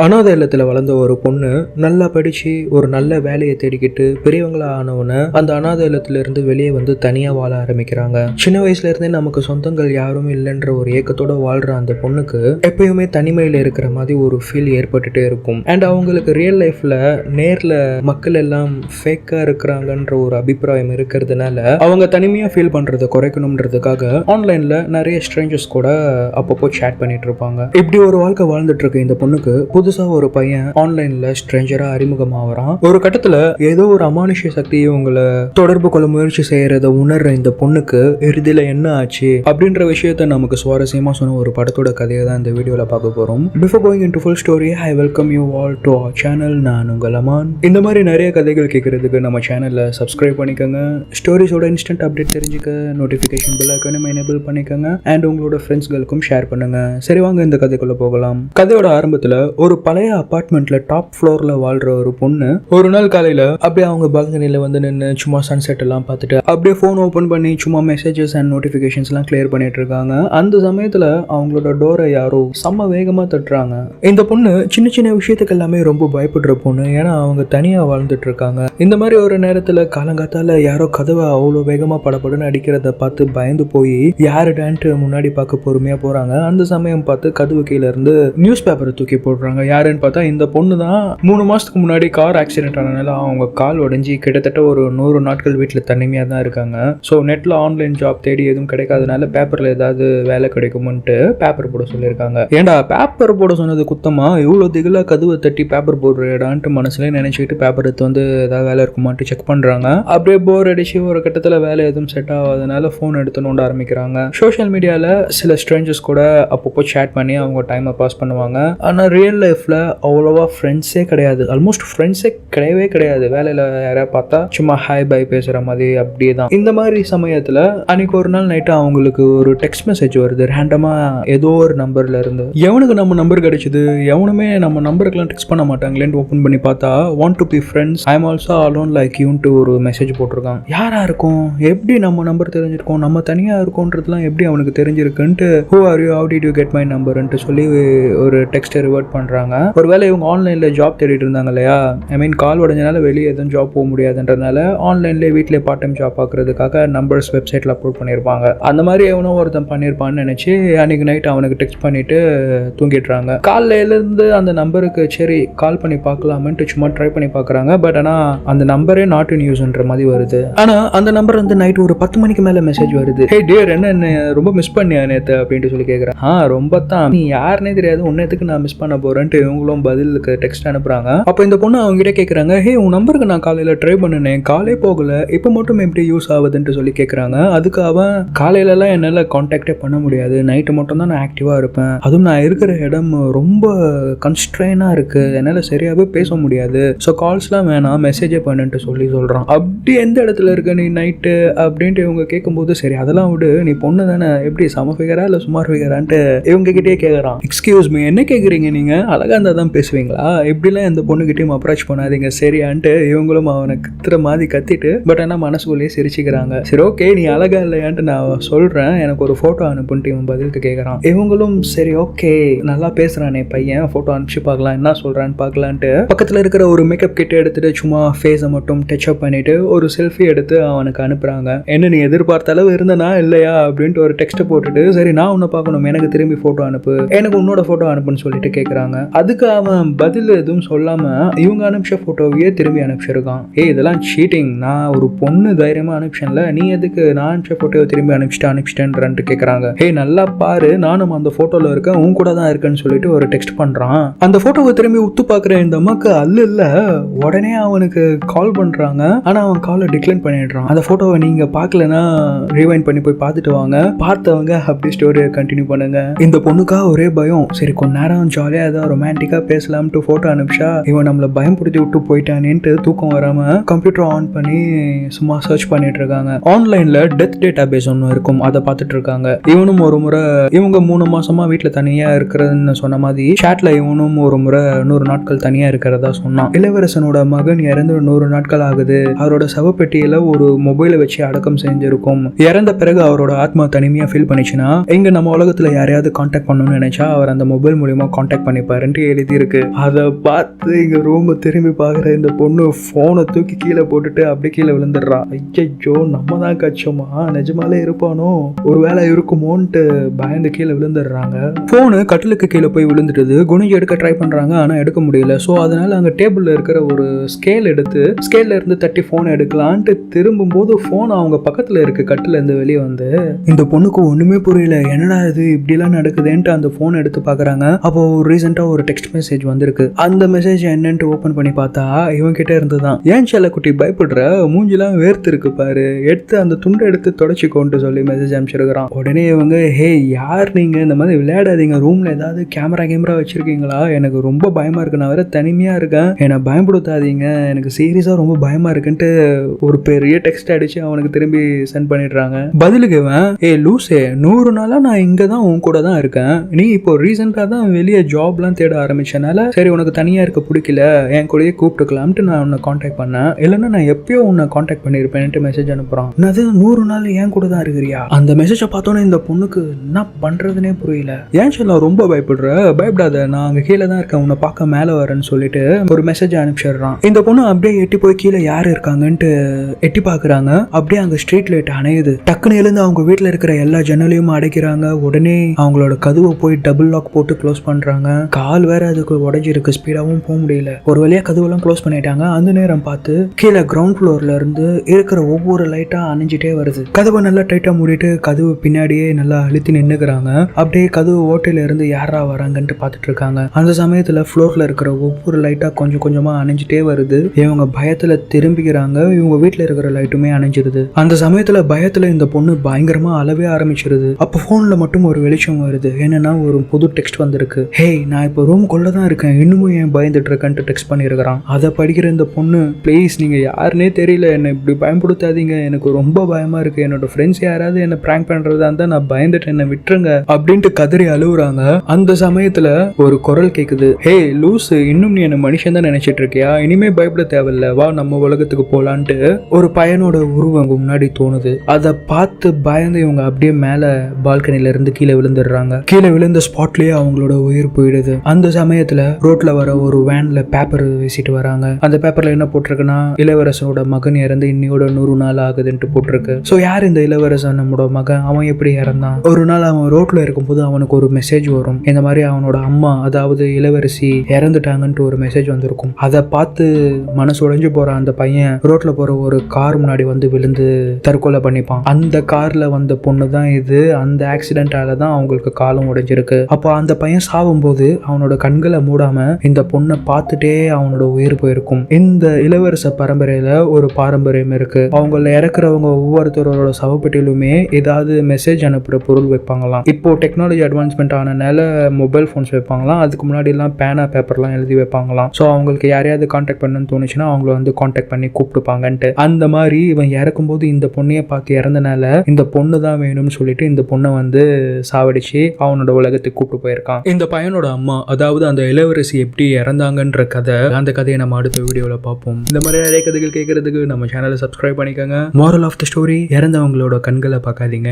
அனாதை இல்லத்துல வளர்ந்த ஒரு பொண்ணு நல்லா படிச்சு ஒரு நல்ல வேலையை தேடிக்கிட்டு பெரியவங்களா ஆனவன அந்த அனாதை இல்லத்துல இருந்து வெளியே வந்து தனியா வாழ ஆரம்பிக்கிறாங்க. சின்ன வயசுல இருந்தே நமக்கு சொந்தங்கள் யாரும் இல்லைன்ற ஒரு ஏக்கத்தோட வாழ்ற அந்த பொண்ணுக்கு எப்பயுமே தனிமையில இருக்கிற மாதிரி ஒரு ஃபீல் ஏற்பட்டுட்டே இருக்கும். அண்ட் அவங்களுக்கு ரியல் லைஃப்ல நேர்ல மக்கள் எல்லாம் ஃபேக்கா இருக்கிறாங்கன்ற ஒரு அபிப்பிராயம் இருக்கிறதுனால அவங்க தனிமையா ஃபீல் பண்றதை குறைக்கணும்ன்றதுக்காக ஆன்லைன்ல நிறைய ஸ்ட்ரேஞ்சர்ஸ் கூட அப்பப்போ சேட் பண்ணிட்டு இருப்பாங்க. இப்படி ஒரு வாழ்க்கை வாழ்ந்துட்டு இருக்க இந்த பொண்ணுக்கு புதுசா ஒரு பையன் ஆன்லைன்ல ஸ்ட்ரேஞ்சரா அறிமுகமாகறான். ஒரு கட்டத்துல ஏதோ ஒரு அமானுஷ்ய சக்தி உங்களை தொடர்பு கொள்ள முயற்சி செய்யறத உணர்ற இந்த பொண்ணுக்கு இறுதியில என்ன ஆச்சு அப்படின்ற விஷயத்த நமக்கு சுவாரஸ்யமா சொன்ன ஒரு படத்தோட கதையை தான் இந்த வீடியோல பார்க்க போறோம். Before going into full story, I welcome you all to our channel. நான் உங்கள் அமான். இந்த மாதிரி நிறைய கதைகள் கேட்கறதுக்கு நம்ம சேனல்ல சப்ஸ்கிரைப் பண்ணிக்கோங்க. ஸ்டோரிஸோட இன்ஸ்டன்ட் அப்டேட் தெரிஞ்சுக்க நோட்டிபிகேஷன் பெல் ஐகானை எனேபிள் பண்ணிக்கோங்க. அண்ட் உங்களோட ஃப்ரெண்ட்ஸ்களுக்கும் ஷேர் பண்ணுங்க. சரி, வாங்க இந்த கதைக்குள்ள போகலாம். கதையோட ஆரம்பத்துல ஒரு பழைய அபார்ட்மெண்ட்ல டாப் ஃப்ளோர்ல வாழ்ற ஒரு பொண்ணு ஒரு நாள் காலையில அப்படியே அவங்க பால்கனில வந்து நின்று சும்மா சன்செட் எல்லாம் பார்த்துட்டு அப்படியே போன் ஓபன் பண்ணி சும்மா மெசேஜஸ் அண்ட் நோட்டிபிகேஷன்ஸ் எல்லாம் கிளியர் பண்ணிட்டு இருக்காங்க. அந்த சமயத்துல அவங்களோட டோரை யாரோ செம்ம வேகமா தட்டுறாங்க. இந்த பொண்ணு சின்ன சின்ன விஷயத்துக்கு எல்லாமே ரொம்ப பயப்படுற பொண்ணு. ஏன்னா அவங்க தனியா வாழ்ந்துட்டு இருக்காங்க. இந்த மாதிரி ஒரு நேரத்துல காலங்காத்தால யாரோ கதவை அவ்வளோ வேகமா படப்படன்னு அடிக்கிறத பார்த்து பயந்து போய் யாருடான்ட்டு முன்னாடி பார்க்க பொறுமையா போறாங்க. அந்த சமயம் பார்த்து கதவு கீழே இருந்து நியூஸ் பேப்பரை தூக்கி போடுறாங்க. யாருன்னு பார்த்தா இந்த பொண்ணு தான் 3 மாசத்துக்கு முன்னாடி கார் ஆக்சிடென்ட் ஆனதுனால அவங்க கால் உடைஞ்சி கிட்டத்தட்ட ஒரு 100 நாட்கள் வீட்டில் தனிமையாக தான் இருக்காங்க. ஸோ நெட்டில் ஆன்லைன் ஜாப் தேடி எதுவும் கிடைக்காதனால பேப்பரில் ஏதாவது வேலை கிடைக்கும்ன்ட்டு பேப்பர் போட சொல்லியிருக்காங்க. ஏண்டா பேப்பர் போட சொன்னது குத்தமா? இவ்வளோ திகிலாக கதவை தட்டி பேப்பர் போடுறடான்ட்டு மனசுலேயே நினச்சிக்கிட்டு பேப்பர் எடுத்து வந்து ஏதாவது வேலை இருக்குமான்ட்டு செக் பண்ணுறாங்க. அப்படியே போர் அடிச்சு ஒரு கட்டத்தில் வேலை எதுவும் செட் ஆகாதனால ஃபோன் எடுத்து நோண்ட ஆரம்பிக்கிறாங்க. சோஷியல் மீடியாவில் சில ஸ்ட்ரேஞ்சர்ஸ் கூட அப்பப்போ சேட் பண்ணி அவங்க டைமை பாஸ் பண்ணுவாங்க. ஆனால் ரியல் லைஃப்பில் அவ்வளோவா ஃப்ரெண்ட்ஸே கிடையாது. ஆல்மோஸ்ட் ஃப்ரெண்ட்ஸே கிடையவே கிடையாது. வேலையில் யாராவது பார்த்தா சும்மா ஹாய் பை பேசுகிற மாதிரி அப்படியே தான். இந்த மாதிரி சமயத்தில் அன்னைக்கு ஒரு நாள் நைட்டு அவங்களுக்கு ஒரு டெக்ஸ்ட் மெசேஜ் வருது. ரேண்டமாக ஏதோ ஒரு நம்பர்ல இருந்து. எவனுக்கு நம்ம நம்பர் கிடைச்சிது? எவனுமே நம்ம நம்பருக்குலாம் டெக்ஸ்ட் பண்ண மாட்டாங்களேன்னு ஓப்பன் பண்ணி பார்த்தா want to be friends, I am also alone like யூன்ட்டு ஒரு மெசேஜ் போட்டிருக்காங்க. யாரா இருக்கும்? எப்படி நம்ம நம்பர் தெரிஞ்சிருக்கோம்? நம்ம தனியாக இருக்கோன்றதுலாம் எப்படி அவனுக்கு தெரிஞ்சிருக்குன்ட்டு who are you, how did you get my நம்பர்ன்ட்டு சொல்லி ஒரு டெக்ஸ்ட்டை ரிவர்ட் பண்ணுறாங்க. ஒருவேளை இவங்க ஆன்லைனில் ஜாப் தேடிட்டு இருந்தாங்க இல்லையா, ஐ மீன் கால் உடஞ்சனால வெளியே எதுவும் ஜாப் போக முடியாதுன்றதுனால ஆன்லைன்லேயே வீட்டிலே பார்ட் டைம் ஜாப் பார்க்கறதுக்காக நம்பர்ஸ் வெப்சைட்டில் அப்லோட் பண்ணியிருப்பாங்க. அந்த மாதிரி எவனோ ஒருத்தன் பண்ணியிருப்பான்னு நினச்சி அன்றைக்கி நைட் அவனுக்கு டெக்ஸ்ட் பண்ணிவிட்டு தூங்கிடுறாங்க. காலையிலேருந்து அந்த நம்பருக்கு சரி கால் பண்ணி பார்க்கலாமன்ட்டு சும்மா ட்ரை பண்ணி பார்க்குறாங்க. பட் ஆனால் அந்த நம்பரே நாட் இன் யூஸ்ன்ற மாதிரி வருது. ஆனால் அந்த நம்பர் வந்து நைட் ஒரு 10 மணிக்கு மேலே மெசேஜ் வருது. ஹே டியர், என்ன ரொம்ப மிஸ் பண்ணியா நேற்று அப்படின்ட்டு சொல்லி கேட்குறேன். ரொம்ப தான், நீ யாருன்னே தெரியாது, உன்னத்துக்கு நான் மிஸ் பண்ண போறேன்ட்டு இவங்களும் பதிலுக்கு டெக்ஸ்ட் அனுப்புறாங்க. அப்போ இந்த பொண்ணு அவங்க கிட்ட கேட்குறாங்க, ஹே உன் நம்பருக்கு நான் காலையில் ட்ரை பண்ணினேன், காலே போகல, இப்போ மட்டும் எப்படி யூஸ் ஆகுதுன்ட்டு சொல்லி கேட்குறாங்க. அதுக்கு அவன் காலையிலலாம் என்னால் கான்டாக்டே பண்ண முடியாது, நைட்டு மட்டும் தான் நான் ஆக்டிவாக இருப்பேன், அதுவும் நான் இருக்கிற இடம் ரொம்ப கன்ஸ்ட்ரெயினாக இருக்குது, என்னால் சரியாகவே பேச முடியாது, ஸோ கால்ஸ்லாம் வேணாம், மெசேஜே பண்ணுன்ட்டு சொல்கிறான். அப்படி எந்த இடத்துல இருக்க நீ நைட்டு அப்படின்ட்டு இவங்க கேட்கும்போது சரி அதெல்லாம் விடு, நீ பொண்ணு தானே, எப்படி சம ஃபிகரா இல்லை சுமார் ஃபிகரான்ட்டு இவங்க கிட்டே கேட்குறான். எக்ஸ்கியூஸ் மீ, என்ன கேட்குறீங்க நீங்கள்? அழகாக இருந்தால் தான் பேசுவீங்களா? இப்படிலாம் எந்த பொண்ணுகிட்டையும் அப்ரோச் பண்ணாதீங்க சரியான்ட்டு இவங்களும் அவனை கத்துற மாதிரி கத்திட்டு பட் ஆனால் மனசுக்குள்ளேயே சிரிச்சுக்கிறாங்க. சரி ஓகே, நீ அழகா இல்லையான்ட்டு நான் சொல்கிறேன், எனக்கு ஒரு ஃபோட்டோ அனுப்புன்ட்டு இவன் பதிலுக்கு கேட்குறான். இவங்களும் சரி ஓகே நல்லா பேசுகிறானே பையன், ஃபோட்டோ அனுப்பிச்சு பார்க்கலாம், என்ன சொல்கிறான்னு பார்க்கலான்ட்டு பக்கத்தில் இருக்கிற ஒரு மேக்கப் கிட்ட எடுத்துட்டு சும்மா ஃபேஸை மட்டும் டச் அப் பண்ணிட்டு ஒரு செல்ஃபி எடுத்து அவனுக்கு அனுப்புகிறாங்க. என்ன நீ எதிர்பார்த்த அளவு இருந்தனா இல்லையா அப்படின்ட்டு ஒரு டெக்ஸ்ட்டை போட்டுட்டு சரி நான் உன்னை பார்க்கணும், எனக்கு திரும்பி ஃபோட்டோ அனுப்பு, எனக்கு உன்னோட ஃபோட்டோ அனுப்புன்னு சொல்லிட்டு கேட்குறாங்க. அதுக்கு அவன் பதில் எதுவும் சொல்லாமல் இவங்க அனுப்பிச்ச ஃபோட்டோவையே திரும்பி அனுப்பிச்சிருக்கான். இதெல்லாம் சீட்டிங், நான் ஒரு பொண்ணு தைரியமாக அனுப்பிச்சேன்ல, நீ எதுக்கு நான் அனுப்பிச்ச ஃபோட்டோவை திரும்பி அனுப்பிச்சிட்டேன்ட்டு கேட்குறாங்க. நல்லா பாரு, நானும் அந்த ஃபோட்டோவில் இருக்கேன், உன் கூட தான் இருக்கேன்னு சொல்லிட்டு ஒரு டெக்ஸ்ட் பண்ணுறான். அந்த ஃபோட்டோவை திரும்பி உத்து பார்க்குற இந்த அம்மாக்கு அல்ல உடனே அவனுக்கு கால் பண்ணுறாங்க. ஆனால் அவன் காலை டிக்ளைன் பண்ணிடுறான். அந்த ஃபோட்டோவை நீங்கள் பார்க்கலன்னா ரீவைண்ட் பண்ணி போய் பார்த்துட்டு வாங்க, பார்த்தவங்க அப்படி ஸ்டோரியை கண்டினியூ பண்ணுங்க. இந்த பொண்ணுக்கா ஒரே பயம். சரி கொஞ்ச நேரம் ஜாலியாக ஏதாவது ரொமான்டிக்காக பேசலாம்ட்டு ஃபோட்டோ அனுப்பிச்சா இவன் நம்மளை பயப்படுத்தி விட்டு போயிட்டானேன்ட்டு தூக்கம் வராமல் கம்ப்யூட்டர் ஆன் பண்ணி சும்மா சர்ச் பண்ணிட்டு இருக்காங்க. ஆன்லைனில் டெத் டேட்டா பேஸ் ஒன்று இருக்கும், அதை பார்த்துட்டு இருக்காங்க. இவனும் ஒரு முறை இவங்க 3 மாசமா வீட்டில் தனியாக இருக்கிறதுன்னு சொன்ன மாதிரி சேட்டில் இவனும் ஒரு முறை 100 நாட்கள் தனியாக இருக்கிறதா சொன்னான். இளவரசனோட மகன் இறந்து 100 நாட்கள் ஆகுது, அவரோட சவப்பெட்டியில் ஒரு மொபைலை வச்சு அடக்கம் செஞ்சிருக்கும். இறந்த பிறகு அவரோட ஆத்மா தனிமையாக ஃபீல் பண்ணிச்சுன்னா இங்கே நம்ம உலகத்தில் யாரையாவது கான்டாக்ட் பண்ணணும்னு நினைச்சா அவர் அந்த மொபைல் மூலியமா கான்டாக்ட் பண்ணிப்பாருன்னு போட்டுக்கன்ட்டு எழுதியிருக்கு. அதை பார்த்து இங்க ரூமை திரும்பி பார்க்குற இந்த பொண்ணு ஃபோனை தூக்கி கீழே போட்டுட்டு அப்படியே கீழே விழுந்துடுறா. ஐயோ நம்ம தான் கச்சோமா, நிஜமாலே இருப்பானோ, ஒரு வேலை இருக்குமோன்ட்டு பயந்து கீழே விழுந்துடுறாங்க. ஃபோனு கட்டிலுக்கு கீழே போய் விழுந்துடுது. குனிஞ்சு எடுக்க ட்ரை பண்றாங்க, ஆனா எடுக்க முடியல. ஸோ அதனால அங்கே டேபிள்ல இருக்கிற ஒரு ஸ்கேல் எடுத்து ஸ்கேல்ல இருந்து தட்டி ஃபோனை எடுக்கலான்ட்டு திரும்பும் போது ஃபோன் அவங்க பக்கத்துல இருக்கு. கட்டில இருந்து வெளியே வந்து இந்த பொண்ணுக்கு ஒண்ணுமே புரியல, என்னடா இது இப்படிலாம் நடக்குதுன்ட்டு அந்த ஃபோன் எடுத்து பாக்குறாங்க. அப்போ ரீசெண்டா ஒரு டெக்ஸ்ட் மெசேஜ் வந்திருக்கு. அந்த மெசேஜ் என்னன்ட்டு ஓபன் பண்ணி பார்த்தா இவன் கிட்ட இருந்துதான். ஏன் செல்லக்குட்டி பயப்படுற, மூஞ்சிலாம் வேர்த்து இருக்கு பாரு, எடுத்து அந்த துண்டை எடுத்து தொடச்சிக்கோன்ட்டு சொல்லி மெசேஜ் அனுப்பிச்சிருக்கிறான். உடனே இவங்க ஹே யார் நீங்க, இந்த மாதிரி விளையாடாதீங்க, ரூம்ல ஏதாவது கேமரா வச்சிருக்கீங்களா, எனக்கு ரொம்ப பயமா இருக்கு, நான் வேற தனிமையா இருக்கேன், என்னை பயன்படுத்தாதீங்க, எனக்கு சீரியஸா ரொம்ப பயமா இருக்குன்ட்டு ஒரு பெரிய டெக்ஸ்ட் அடிச்சு அவனுக்கு திரும்பி சென்ட் பண்ணிடுறாங்க. பதிலுக்கு இவன் ஏ லூசே, 100 நாளா நான் இங்க தான் உன் கூட தான் இருக்கேன், நீ இப்போ ரீசெண்டா தான் வெளியே ஜாப்லாம் தேட ஆரம்பிச்சனால சரி உனக்கு தனியா இருக்க பிடிக்கல, என் கூடயே கூப்பிட்டுக்கலாம்ட்டு நான் உன்னை கான்டாக்ட் பண்ணேன், இல்லைன்னா நான் எப்பயோ உன்னை கான்டாக்ட் பண்ணிருப்பேன்ட்டு மெசேஜ் அனுப்புறான். அது 100 நாள் என் கூட தான் இருக்கிறியா? அந்த மெசேஜை பார்த்தோன்னே இந்த பொண்ணுக்கு என்ன பண்றதுனே புரியல. ஏன் சொல்ல ரொம்ப பயப்படுற, பயப்படாத, நான் அங்க கீழே தான் இருக்கேன், உன்னை பார்க்க மேலே வரேன்னு சொல்லிட்டு ஒரு மெசேஜ் அனுப்பிச்சிடுறான். இந்த பொண்ணு அப்படியே எட்டி போய் கீழே யார் இருக்காங்கன்ட்டு எட்டி பாக்குறாங்க. அப்படியே அங்க ஸ்ட்ரீட் லைட் அணையுது. டக்குன்னு எழுந்து அவங்க வீட்டுல இருக்கிற எல்லா ஜன்னலையும் அடைக்கிறாங்க. உடனே அவங்களோட கதவை போய் டபுள் லாக் போட்டு க்ளோஸ் பண்றாங்க. கால் வேற அதுக்கு உடைஞ்சிருக்கு, ஸ்பீடாவும் போக முடியல. ஒரு வழியா கதவெல்லாம் க்ளோஸ் பண்ணிட்டாங்க. அந்த நேரம் பார்த்து கீழே கிரவுண்ட் ஃப்ளோர்ல இருந்து இருக்கிற ஒவ்வொரு லைட்டா அணைஞ்சிட்டே வருது. கதவை நல்லா டைட்டா மூடிட்டு கதவு பின்னாடியே நல்லா அழுத்தி நின்னுக்கிறாங்க. அப்படியே கதவு ஓட்டையில இருந்து யாரா வராங்கன்ட்டு பார்த்துட்டு இருக்காங்க. அந்த சமயத்துல ஃப்ளோர்ல இருக்கிற ஒவ்வொரு லைட்டா கொஞ்சம் கொஞ்சமா அணைஞ்சிட்டே வருது. இவங்க பயத்துல திரும்பிக்கிறாங்க. இவங்க வீட்டுல இருக்கிற லைட்டுமே அணைஞ்சிருது. அந்த சமயத்துல பயத்துல இந்த பொண்ணு பயங்கரமா அழவே ஆரம்பிச்சிருது. அப்ப போன்ல மட்டும் ஒரு வெளிச்சம் வருது. என்னன்னா ஒரு புது டெக்ஸ்ட் வந்திருக்கு. ஹே நான் இப்போ ரூம்குள்ள தான் இருக்கேன், இன்னமும் ஏன் பயந்துட்டு இருக்கேன்ட்டு டெக்ஸ்ட் பண்ணிருக்கிறான். அதை படிக்கிற இந்த பொண்ணு ப்ளீஸ் நீங்க யாருன்னே தெரியல, என்னை இப்படி பயன்படுத்தாதீங்க, எனக்கு ரொம்ப பயமா இருக்கு, என்னோட ஃப்ரெண்ட்ஸ் யாராவது என்ன பிராங்க் பண்றதா இருந்தா நான் பயந்துட்டு என்ன விட்டுருங்க அப்படின்ட்டு கதறி அழுகுறாங்க. அந்த சமயத்துல ஒரு குரல் கேக்குது. ஹே லூஸ், இன்னும் நீ என்ன மனுஷன் தான் நினைச்சிட்டு இருக்கியா, இனிமே பயப்பட தேவையில்ல, வா நம்ம உலகத்துக்கு போலான்ட்டு ஒரு பையனோட உருவம் முன்னாடி தோணுது. அதை பார்த்து பயந்து இவங்க அப்படியே மேல பால்கனில இருந்து கீழே விழுந்துடுறாங்க. கீழே விழுந்த ஸ்பாட்லயே அவங்களோட உயிர் போயிடுது. அந்த சமயத்துல ரோட்ல வர ஒரு வேன்ல பேப்பர் வீசிட்டு வராங்க. அந்த பேப்பர்ல என்ன போட்டிருக்குன்னா இளவரசனோட மகன் இறந்து இன்னையோட 100 நாள் ஆகுதுன்ட்டு போட்டிருக்கு. சோ யார் இந்த இளவரசன், நம்மளோட மகன், அவன் எப்படி இறந்தான்? ஒரு நாள் அவன் ரோட்ல இருக்கும்போது அவனுக்கு ஒரு மெசேஜ் வரும். இந்த மாதிரி அவனோட அம்மா அதாவது இளவரசி இறந்துட்டாங்கன்ட்டு ஒரு மெசேஜ் வந்திருக்கும். அதை பார்த்து மனசு உடைஞ்சு போற அந்த பையன் ரோட்ல போற ஒரு கார் முன்னாடி வந்து விழுந்து தற்கொலை பண்ணிப்பான். அந்த கார்ல வந்த பொண்ணு தான் இது. அந்த ஆக்சிடென்டால தான் அவங்களுக்கு காலம் உடைஞ்சிருக்கு. அப்போ அந்த பையன் சாவும் போது அவனோட கண்களை மூடாம இந்த பொண்ணை பார்த்துட்டே அவனோட உயிர் போயிருக்கும். இந்த இளவரச பரம்பரையில ஒரு பாரம்பரியம் இருக்கு. அவங்கள இறக்குறவங்க ஒவ்வொருத்தரோட சவப்பெட்டிலுமே ஏதாவது மெசேஜ் அனுப்புற பொருள் வைப்பாங்களாம். இப்போ டெக்னாலஜி அட்வான்ஸ்மெண்ட் ஆனனால மொபைல் போன்ஸ் வைப்பாங்களாம். அதுக்கு முன்னாடி எல்லாம் பேனா பேப்பர்லாம் எழுதி வைப்பாங்களாம். ஸோ அவங்களுக்கு யாரையாவது கான்டாக்ட் பண்ணணும்னு தோணுச்சுன்னா அவங்கள வந்து கான்டாக்ட் பண்ணி கூப்பிட்டுப்பாங்கன்ட்டு. அந்த மாதிரி இவன் இறக்கும்போது இந்த பொண்ணைய பார்த்து இறந்தனால இந்த பொண்ணு தான் வேணும்னு சொல்லிட்டு இந்த பொண்ணை வந்து சாவடிச்சு அவனோட உலகத்துக்கு கூப்பிட்டு போயிருக்கான். இந்த பையனோட அம்மா அதாவது அந்த இளவரசி எப்படி இறந்தாங்கன்ற கதை, அந்த கதையை நம்ம அடுத்த வீடியோல பார்ப்போம். இந்த மாதிரி நிறைய கதைகள் கேட்கறதுக்கு நம்ம சேனலை சப்ஸ்கிரைப் பண்ணிக்கோங்க. மோரல் ஆஃப் த ஸ்டோரி, இறந்தவங்களோட கண்களை பார்க்காதீங்க.